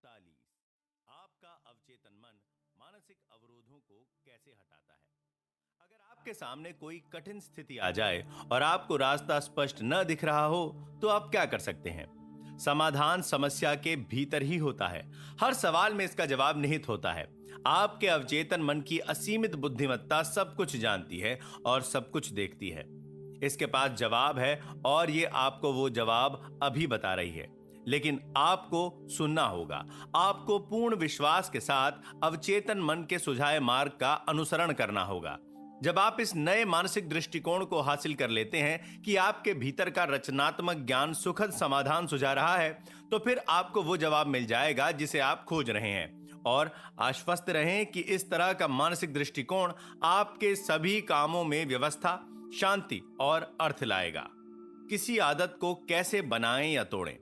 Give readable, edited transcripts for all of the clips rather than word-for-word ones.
45। आपका अवचेतन मन मानसिक अवरोधों को कैसे हटाता है। अगर आपके सामने कोई कठिन स्थिति आ जाए और आपको रास्ता स्पष्ट न दिख रहा हो, तो आप क्या कर सकते हैं। समाधान समस्या के भीतर ही होता है। हर सवाल में इसका जवाब निहित होता है। आपके अवचेतन मन की असीमित बुद्धिमत्ता सब कुछ जानती है और सब कुछ देखती है। इसके पास जवाब है और ये आपको वो जवाब अभी बता रही है, लेकिन आपको सुनना होगा। आपको पूर्ण विश्वास के साथ अवचेतन मन के सुझाए मार्ग का अनुसरण करना होगा। जब आप इस नए मानसिक दृष्टिकोण को हासिल कर लेते हैं कि आपके भीतर का रचनात्मक ज्ञान सुखद समाधान सुझा रहा है, तो फिर आपको वो जवाब मिल जाएगा जिसे आप खोज रहे हैं। और आश्वस्त रहें कि इस तरह का मानसिक दृष्टिकोण आपके सभी कामों में व्यवस्था, शांति और अर्थ लाएगा। किसी आदत को कैसे बनाएं या तोड़ें।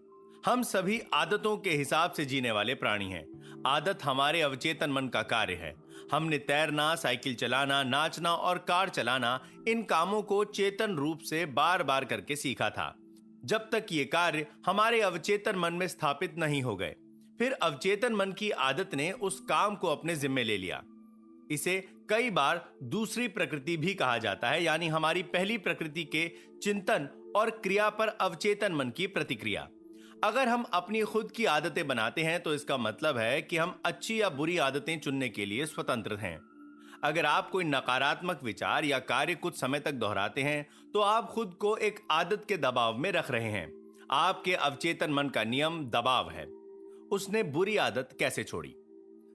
हम सभी आदतों के हिसाब से जीने वाले प्राणी हैं। आदत हमारे अवचेतन मन का कार्य है। हमने तैरना, साइकिल चलाना, नाचना और कार चलाना, इन कामों को चेतन रूप से बार बार करके सीखा था, जब तक ये कार्य हमारे अवचेतन मन में स्थापित नहीं हो गए। फिर अवचेतन मन की आदत ने उस काम को अपने जिम्मे ले लिया। इसे कई बार दूसरी प्रकृति भी कहा जाता है, यानी हमारी पहली प्रकृति के चिंतन और क्रिया पर अवचेतन मन की प्रतिक्रिया। अगर हम अपनी खुद की आदतें बनाते हैं, तो इसका मतलब है कि हम अच्छी या बुरी आदतें चुनने के लिए स्वतंत्र हैं। अगर आप कोई नकारात्मक विचार या कार्य कुछ समय तक दोहराते हैं, तो आप खुद को एक आदत के दबाव में रख रहे हैं। आपके अवचेतन मन का नियम दबाव है। उसने बुरी आदत कैसे छोड़ी।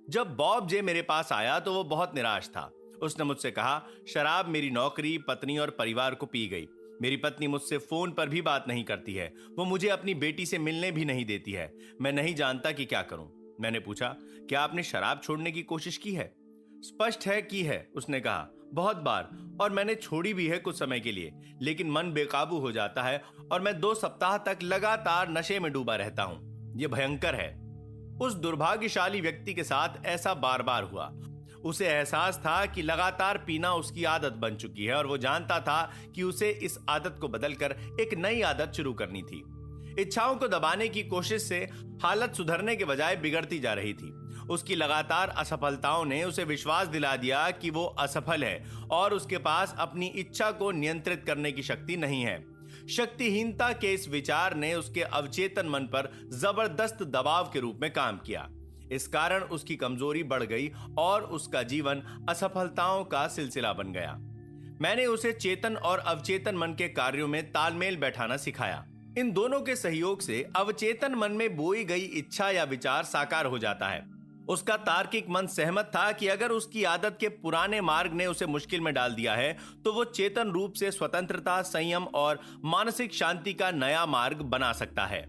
जब बॉब जे मेरे पास आया तो वो बहुत निराश था। उसने मुझसे कहा, शराब मेरी नौकरी, पत्नी और परिवार को पी गई। मेरी पत्नी मुझसे फोन पर भी बात नहीं करती है। वो मुझे अपनी बेटी से मिलने भी नहीं देती है। मैं नहीं जानता कि क्या करूं। मैंने पूछा, क्या आपने शराब छोड़ने की कोशिश की है। स्पष्ट है की है, उसने कहा, बहुत बार, और मैंने छोड़ी भी है कुछ समय के लिए, लेकिन मन बेकाबू हो जाता है और मैं 2 सप्ताह तक लगातार नशे में डूबा रहता हूं। यह भयंकर है। उस दुर्भाग्यशाली व्यक्ति के साथ ऐसा बार बार हुआ। उसे एहसास था कि लगातार पीना उसकी आदत बन चुकी है और वो जानता था कि उसे इस आदत को बदलकर एक नई आदत शुरू करनी थी। इच्छाओं को दबाने की कोशिश से हालत सुधरने के बजाय बिगड़ती जा रही थी। उसकी लगातार असफलताओं ने उसे विश्वास दिला दिया कि वो असफल है और उसके पास अपनी इच्छा को नियंत्रित करने की शक्ति नहीं है। शक्तिहीनता के इस विचार ने उसके अवचेतन मन पर जबरदस्त दबाव के रूप में काम किया। इस कारण उसकी कमजोरी बढ़ गई और उसका जीवन असफलताओं का सिलसिला बन गया। मैंने उसे चेतन और अवचेतन मन के कार्यों में तालमेल बैठाना सिखाया। इन दोनों के सहयोग से अवचेतन मन में बोई गई इच्छा या विचार साकार हो जाता है। उसका तार्किक मन सहमत था कि अगर उसकी आदत के पुराने मार्ग ने उसे मुश्किल में डाल दिया है, तो वो चेतन रूप से स्वतंत्रता, संयम और मानसिक शांति का नया मार्ग बना सकता है।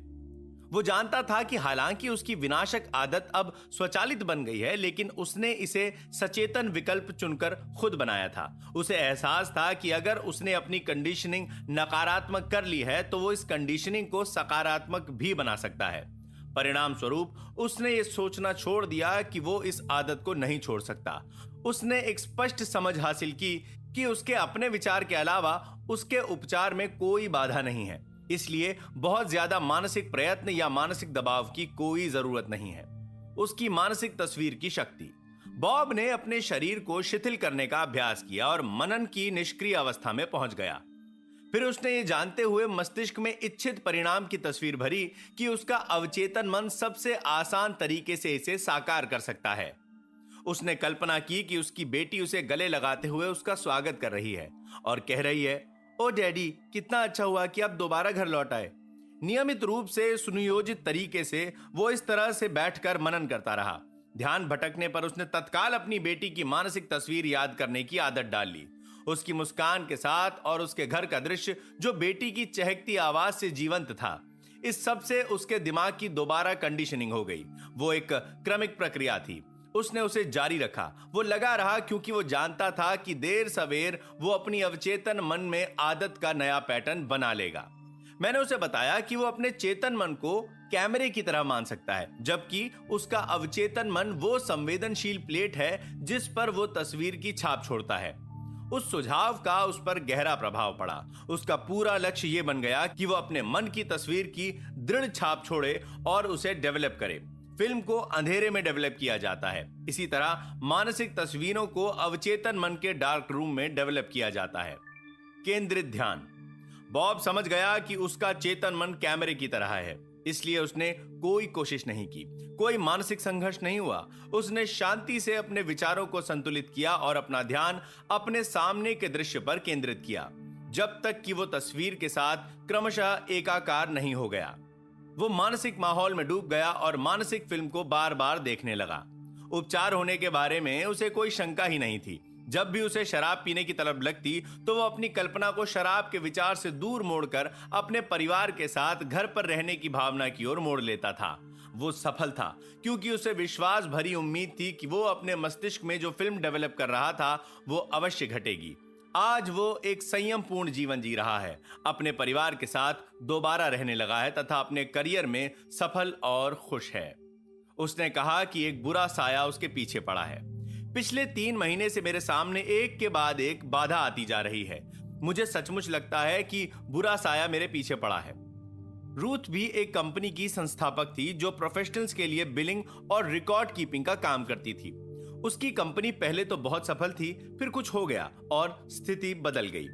वो जानता था कि हालांकि उसकी विनाशक आदत अब स्वचालित बन गई है, लेकिन उसने इसे सचेतन विकल्प चुनकर खुद बनाया था। उसे एहसास था कि अगर उसने अपनी कंडीशनिंग नकारात्मक कर ली है, तो वो इस कंडीशनिंग को सकारात्मक भी बना सकता है। परिणाम स्वरूप उसने ये सोचना छोड़ दिया कि वो इस आदत को नहीं छोड़ सकता। उसने एक स्पष्ट समझ हासिल की कि उसके अपने विचार के अलावा उसके उपचार में कोई बाधा नहीं है। इसलिए बहुत ज्यादा मानसिक प्रयत्न या मानसिक दबाव की कोई जरूरत नहीं है। उसकी मानसिक तस्वीर की शक्ति। बॉब ने अपने शरीर को शिथिल करने का अभ्यास किया और मनन की निष्क्रिय अवस्था में पहुंच गया। फिर उसने ये जानते हुए मस्तिष्क में इच्छित परिणाम की तस्वीर भरी कि उसका अवचेतन मन सबसे आसान तरीके से इसे साकार कर सकता है। उसने कल्पना की कि उसकी बेटी उसे गले लगाते हुए उसका स्वागत कर रही है और कह रही है, ओ डैडी, कितना अच्छा हुआ कि आप दोबारा घर लौट आए। नियमित रूप से सुनियोजित तरीके से वो इस तरह से बैठकर मनन करता रहा। ध्यान भटकने पर उसने तत्काल अपनी बेटी की मानसिक तस्वीर याद करने की आदत डाल ली। उसकी मुस्कान के साथ और उसके घर का दृश्य जो बेटी की चहकती आवाज से जीवंत था। इस सब से उसके दिमाग की दोबारा कंडीशनिंग हो गई। वो एक क्रमिक प्रक्रिया थी। उसने उसे जारी रखा। वो लगा रहा क्योंकि वो जानता था कि देर सवेर वो अपनी अवचेतन मन में आदत का नया पैटर्न बना लेगा। मैंने उसे बताया कि वो अपने चेतन मन को कैमरे की तरह मान सकता है, जबकि उसका अवचेतन मन वो संवेदनशील प्लेट है जिस पर वो तस्वीर की छाप छोड़ता है। उस सुझाव का उस पर गहरा प्रभाव पड़ा। उसका पूरा लक्ष्य ये बन गया कि वो अपने मन की तस्वीर की दृढ़ छाप छोड़े और उसे डेवलप करे। फिल्म को अंधेरे में डेवलप किया जाता है। इसी तरह मानसिक तस्वीरों को अवचेतन मन के डार्क रूम में डेवलप किया जाता है। केंद्रित ध्यान। बॉब समझ गया कि उसका चेतन मन कैमरे की तरह है, इसलिए उसने कोई कोशिश नहीं की, कोई मानसिक संघर्ष नहीं हुआ। उसने शांति से अपने विचारों को संतुलित किया और अपना ध्यान अपने सामने के दृश्य पर केंद्रित किया, जब तक कि वो तस्वीर के साथ क्रमशः एकाकार नहीं हो गया। वो मानसिक माहौल में डूब गया और मानसिक फिल्म को बार बार देखने लगा। उपचार होने के बारे में उसे कोई शंका ही नहीं थी। जब भी उसे शराब पीने की तलब लगती तो वो अपनी कल्पना को शराब के विचार से दूर मोड़कर अपने परिवार के साथ घर पर रहने की भावना की ओर मोड़ लेता था। वो सफल था क्योंकि उसे विश्वास भरी उम्मीद थी कि वो अपने मस्तिष्क में जो फिल्म डेवलप कर रहा था वो अवश्य घटेगी। आज वो एक संयम पूर्ण जीवन जी रहा है, अपने परिवार के साथ दोबारा रहने लगा है तथा अपने करियर में सफल और खुश है। उसने कहा कि एक बुरा साया उसके पीछे पड़ा है। पिछले 3 महीने से मेरे सामने एक के बाद एक बाधा आती जा रही है। मुझे सचमुच लगता है कि बुरा साया मेरे पीछे पड़ा है। रूथ भी एक कंपनी की संस्थापक थी जो प्रोफेशनल्स के लिए बिलिंग और रिकॉर्ड कीपिंग का काम करती थी। उसकी कंपनी पहले तो बहुत सफल थी, फिर कुछ हो गया और स्थिति बदल गई।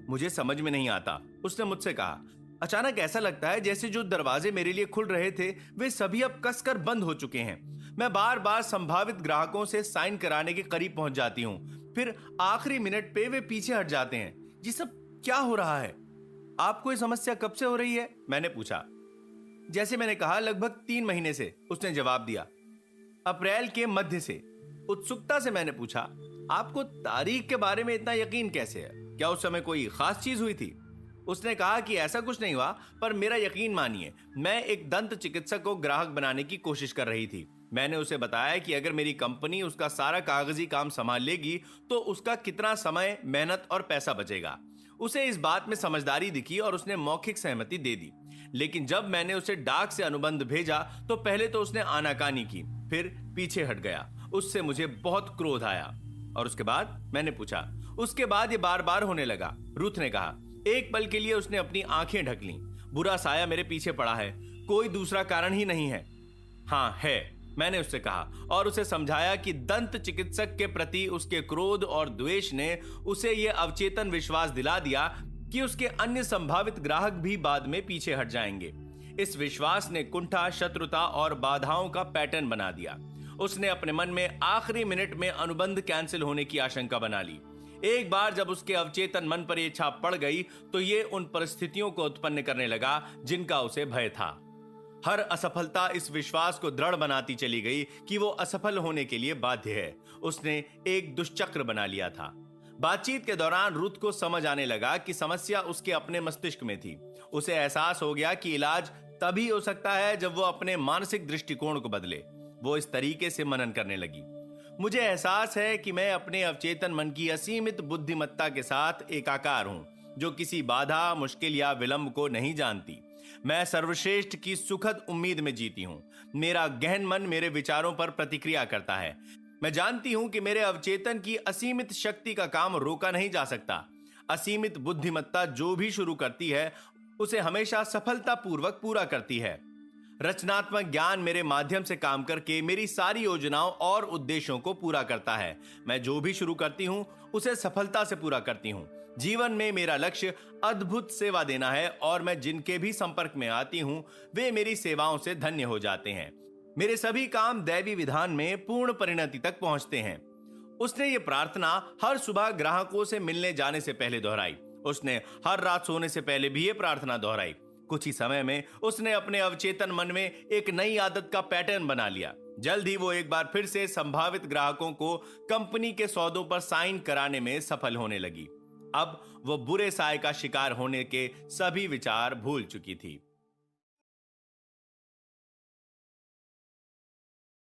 मुझे समझ में नहीं आता, उसने मुझसे कहा। अचानक ऐसा लगता है जैसे जो दरवाजे मेरे लिए खुल रहे थे वे सभी अब कसकर बंद हो चुके हैं। मैं बार बार संभावित ग्राहकों से साइन कराने के करीब पहुंच जाती हूं, फिर आखिरी मिनट पे वे पीछे हट जाते हैं। ये सब क्या हो रहा है? आपको ये समस्या कब से हो रही है? मैंने पूछा। जैसे मैंने कहा, लगभग 3 महीने से, उसने जवाब दिया। अप्रैल के मध्य से। उत्सुकता से मैंने पूछा, आपको तारीख के बारे में इतना यकीन कैसे है? क्या उस समय कोई खास चीज हुई थी? उसने कहा कि ऐसा कुछ नहीं हुआ, पर मेरा यकीन मानिए, मैं एक दंत चिकित्सक को ग्राहक बनाने की कोशिश कर रही थी। मैंने उसे बताया कि अगर मेरी कंपनी उसका सारा कागजी काम संभाल लेगी तो उसका कितना समय, मेहनत और पैसा बचेगा। उसे इस बात में समझदारी दिखी और उसने मौखिक सहमति दे दी। लेकिन जब मैंने उसे डाक से अनुबंध भेजा तो पहले तो उसने आनाकानी की, फिर पीछे हट गया। उससे मुझे बहुत क्रोध आया। और उसके बाद? मैंने पूछा। उसके बाद ये बार बार होने लगा, रूथ ने कहा। एक पल के लिए उसने अपनी आंखें ढक लीं। बुरा साया मेरे पीछे पड़ा है, कोई दूसरा कारण ही नहीं है। हाँ है, मैंने उससे कहा और उसे समझाया कि दंत चिकित्सक के प्रति उसके क्रोध और द्वेष ने उसे यह अवचेतन विश्वास दिला दिया कि उसके अन्य संभावित ग्राहक भी बाद में पीछे हट जाएंगे। इस विश्वास ने कुंठा, शत्रुता और बाधाओं का पैटर्न बना दिया। उसने अपने मन में आखिरी मिनट में अनुबंध कैंसिल होने की आशंका बना ली। एक बार जब उसके अवचेतन मन पर यह छाप पड़ गई तो ये उन परिस्थितियों को उत्पन्न करने लगा जिनका उसे भय था। हर असफलता इस विश्वास को दृढ़ बनाती चली गई कि वो असफल होने के लिए बाध्य है। उसने एक दुष्चक्र बना लिया था। बातचीत के दौरान रुथ को समझ आने लगा कि समस्या उसके अपने मस्तिष्क में थी। उसे एहसास हो गया कि इलाज तभी हो सकता है जब वो अपने मानसिक दृष्टिकोण को बदले। वो इस तरीके से मनन करने लगी। मुझे एहसास है कि मैं अपने अवचेतन मन की असीमित बुद्धिमत्ता के साथ एकाकार हूं, जो किसी बाधा, मुश्किल या विलंब को नहीं जानती। मैं सर्वश्रेष्ठ की सुखद उम्मीद में जीती हूं। मेरा गहन मन मेरे विचारों पर प्रतिक्रिया करता है। मैं जानती हूं कि मेरे अवचेतन की असीमित शक्ति का काम रोका नहीं जा सकता। असीमित बुद्धिमत्ता जो भी शुरू करती है उसे हमेशा सफलतापूर्वक पूरा करती है। रचनात्मक ज्ञान मेरे माध्यम से काम करके मेरी सारी योजनाओं और उद्देश्यों को पूरा करता है। मैं जो भी शुरू करती हूं उसे सफलता से पूरा करती हूं। जीवन में मेरा लक्ष्य अद्भुत सेवा देना है और मैं जिनके भी संपर्क में आती हूं वे मेरी सेवाओं से धन्य हो जाते हैं। मेरे सभी काम दैवी विधान में पूर्ण परिणति तक पहुंचते हैं। उसने ये प्रार्थना हर सुबह ग्राहकों से मिलने जाने से पहले दोहराई। उसने हर रात सोने से पहले भी ये प्रार्थना दोहराई। कुछ ही समय में उसने अपने अवचेतन मन में एक नई आदत का पैटर्न बना लिया। जल्द ही वो एक बार फिर से संभावित ग्राहकों को कंपनी के सौदों पर साइन कराने में सफल होने लगी। अब वो बुरे साय का शिकार होने के सभी विचार भूल चुकी थी।